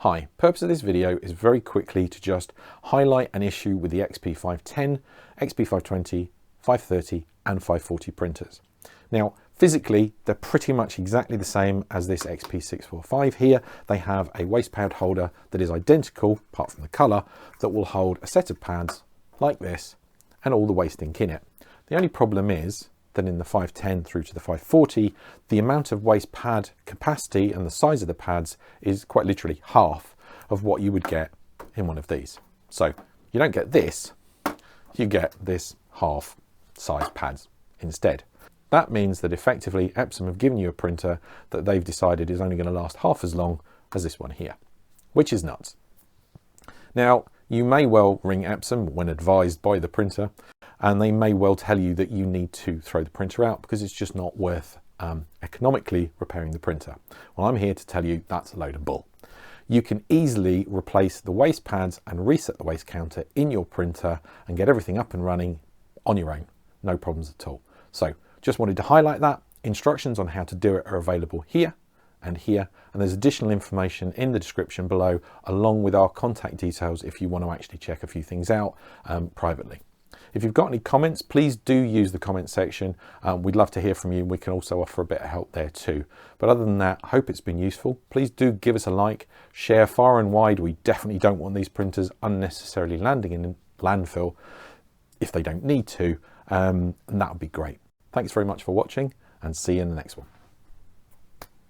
Hi, purpose of this video is very quickly to just highlight an issue with the XP-510, XP-520, 530 and 540 printers. Now, physically, they're pretty much exactly the same as this XP-645 here. They have a waste pad holder that is identical, apart from the colour, that will hold a set of pads like this and all the waste ink in it. The only problem is that in the 510 through to the 540, the amount of waste pad capacity and the size of the pads is quite literally half of what you would get in one of these. So you don't get this, you get this half size pads instead. That means that effectively Epson have given you a printer that they've decided is only going to last half as long as this one here, which is nuts. Now, you may well ring Epson when advised by the printer, and they may well tell you that you need to throw the printer out because it's just not worth economically repairing the printer. Well, I'm here to tell you that's a load of bull. You can easily replace the waste pads and reset the waste counter in your printer and get everything up and running on your own. No problems at all. So just wanted to highlight that. Instructions on how to do it are available here and here, and there's additional information in the description below along with our contact details if you want to actually check a few things out privately. If you've got any comments, please do use the comment section. We'd love to hear from you. We can also offer a bit of help there too. But other than that, I hope it's been useful. Please do give us a like, share far and wide. We definitely don't want these printers unnecessarily landing in landfill if they don't need to, and that would be great. Thanks very much for watching, and see you in the next one.